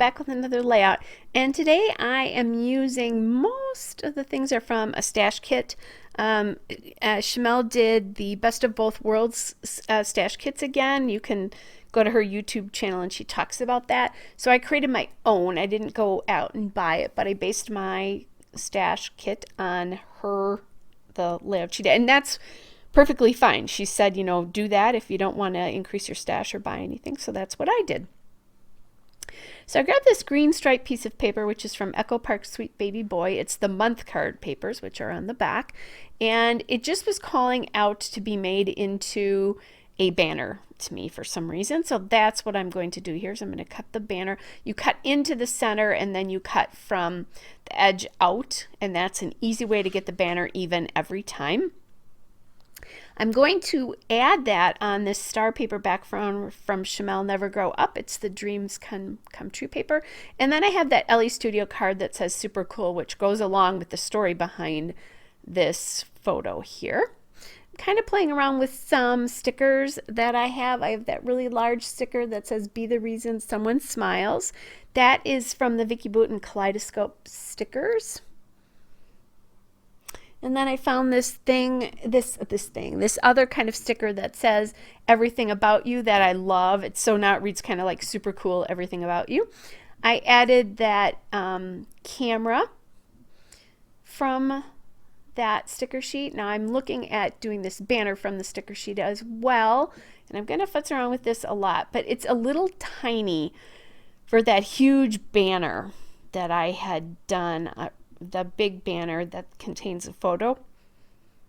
back with another layout. And today I am using, most of the things are from a stash kit. Shamel did the Best of Both Worlds stash kits again. You can go to her YouTube channel and she talks about that. So I created my own. I didn't go out and buy it, but I based my stash kit on the layout she did. And that's perfectly fine. She said, you know, do that if you don't want to increase your stash or buy anything. So that's what I did. So I grabbed this green striped piece of paper, which is from Echo Park Sweet Baby Boy. It's the month card papers, which are on the back. And it just was calling out to be made into a banner to me for some reason. So that's what I'm going to do here. So I'm going to cut the banner. You cut into the center and then you cut from the edge out. And that's an easy way to get the banner even every time. I'm going to add that on this star paper back from Shamel Never Grow Up. It's the Dreams Come True paper. And then I have that Ellie Studio card that says super cool, which goes along with the story behind this photo here. I'm kind of playing around with some stickers that I have. I have that really large sticker that says Be the Reason Someone Smiles. That is from the Vicky Boutin Kaleidoscope stickers. And then I found this other kind of sticker that says everything about you that I love. So now it reads kind of like super cool, everything about you. I added that camera from that sticker sheet. Now I'm looking at doing this banner from the sticker sheet as well. And I'm going to futz around with this a lot, but it's a little tiny for that huge banner that I had done. The big banner that contains a photo.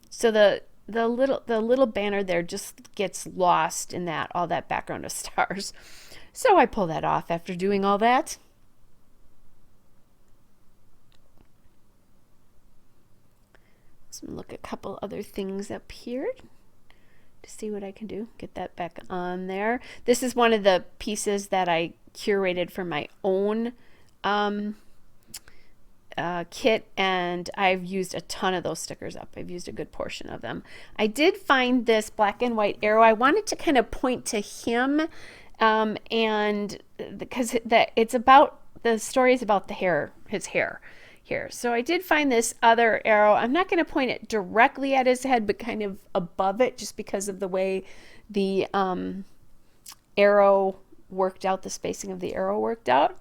So the little banner there just gets lost in all that background of stars. So I pull that off after doing all that. So I'm gonna look at a couple other things up here to see what I can do. Get that back on there. This is one of the pieces that I curated for my own kit, and I've used a ton of those stickers up. I've used a good portion of them. I did find this black and white arrow. I wanted to kind of point to him, and because it's about, the story is about the hair, his hair here. So I did find this other arrow. I'm not going to point it directly at his head, but kind of above it, just because of the way the arrow worked out, the spacing of the arrow worked out.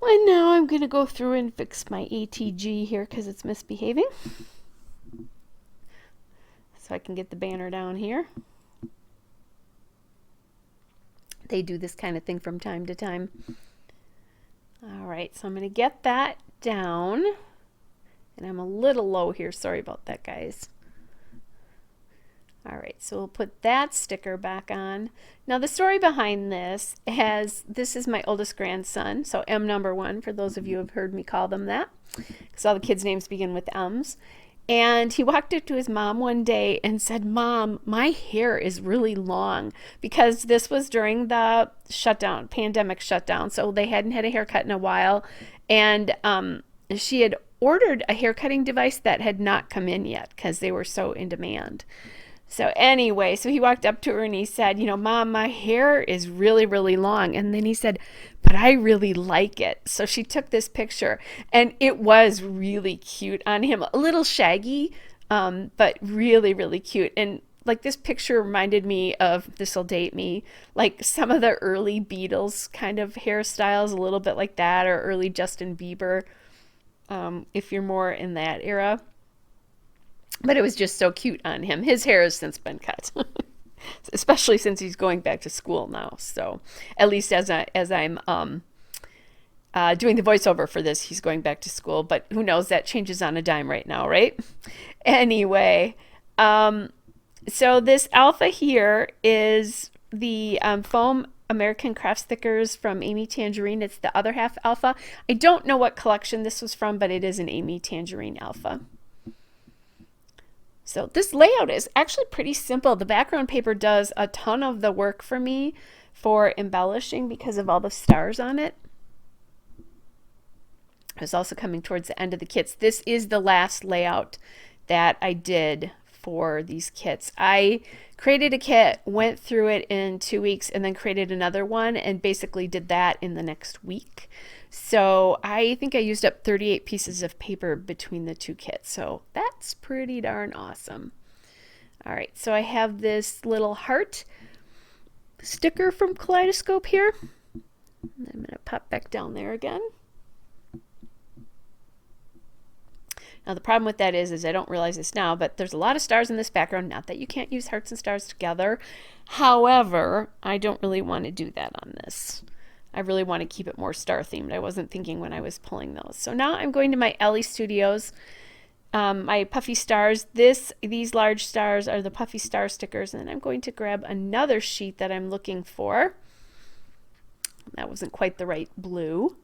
And now I'm going to go through and fix my ATG here because it's misbehaving. So I can get the banner down here. They do this kind of thing from time to time. All right, so I'm going to get that down. And I'm a little low here. Sorry about that, guys. All right, so we'll put that sticker back on. Now the story behind this is my oldest grandson, so M number 1, for those of you who have heard me call them that, because all the kids' names begin with M's. And he walked up to his mom one day and said, "Mom, my hair is really long," because this was during the pandemic shutdown, so they hadn't had a haircut in a while. And she had ordered a hair cutting device that had not come in yet because they were so in demand. So anyway, so he walked up to her and he said, "You know, Mom, my hair is really, really long." And then he said, "But I really like it." So she took this picture and it was really cute on him. A little shaggy, but really, really cute. And like, this picture reminded me of, this'll date me, like some of the early Beatles kind of hairstyles, a little bit like that, or early Justin Bieber, if you're more in that era. But it was just so cute on him. His hair has since been cut, especially since he's going back to school now. So at least as I'm doing the voiceover for this, he's going back to school. But who knows? That changes on a dime right now, right? Anyway, so this alpha here is the foam American Craft stickers from Amy Tangerine. It's the other half alpha. I don't know what collection this was from, but it is an Amy Tangerine alpha. So this layout is actually pretty simple. The background paper does a ton of the work for me for embellishing because of all the stars on it. I was also coming towards the end of the kits. This is the last layout that I did for these kits. I created a kit, went through it in 2 weeks, and then created another one and basically did that in the next week. So I think I used up 38 pieces of paper between the two kits. So that's pretty darn awesome. All right, so I have this little heart sticker from Kaleidoscope here. And I'm going to pop back down there again. Now the problem with that is I don't realize this now, but there's a lot of stars in this background. Not that you can't use hearts and stars together. However, I don't really want to do that on this. I really want to keep it more star themed. I wasn't thinking when I was pulling those. So now I'm going to my Ellie Studios, my puffy stars. These large stars are the puffy star stickers, and I'm going to grab another sheet that I'm looking for. That wasn't quite the right blue.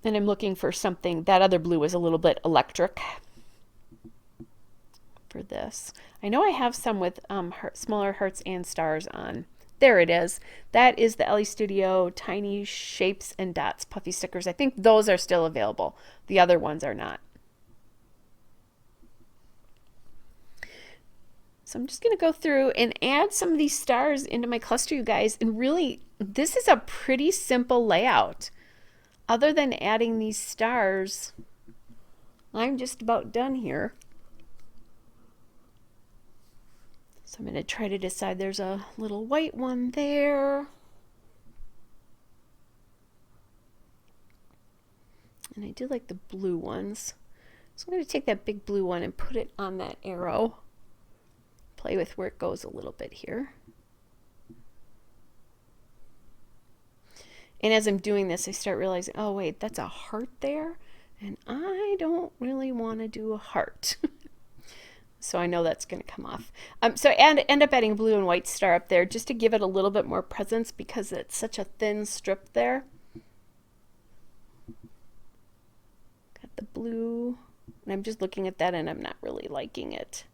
And I'm looking for something, that other blue was a little bit electric for this. I know I have some with smaller hearts and stars on. There it is. That is the Ellie Studio Tiny Shapes and Dots puffy stickers. I think those are still available. The other ones are not. So I'm just going to go through and add some of these stars into my cluster, you guys. And really, this is a pretty simple layout. Other than adding these stars, I'm just about done here. So I'm going to try to decide. There's a little white one there. And I do like the blue ones. So I'm going to take that big blue one and put it on that arrow. Play with where it goes a little bit here. And as I'm doing this, I start realizing, oh wait, that's a heart there. And I don't really want to do a heart. So I know that's going to come off. So I end up adding a blue and white star up there just to give it a little bit more presence because it's such a thin strip there. Got the blue. And I'm just looking at that and I'm not really liking it.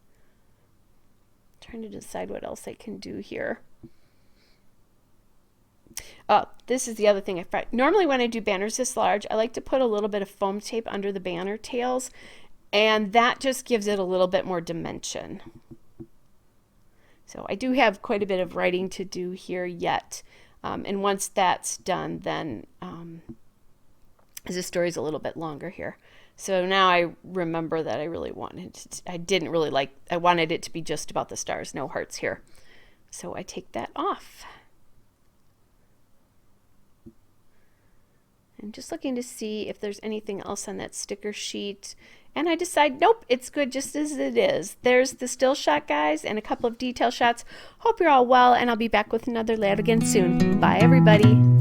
Trying to decide what else I can do here. Oh, this is the other thing I find. Normally when I do banners this large, I like to put a little bit of foam tape under the banner tails. And that just gives it a little bit more dimension. So I do have quite a bit of writing to do here yet. And once that's done, then the story's a little bit longer here. So now I remember that I really wanted to, I wanted it to be just about the stars, no hearts here. So I take that off. I'm just looking to see if there's anything else on that sticker sheet. And I decide, nope, it's good just as it is. There's the still shot, guys, and a couple of detail shots. Hope you're all well, and I'll be back with another layout again soon. Bye, everybody.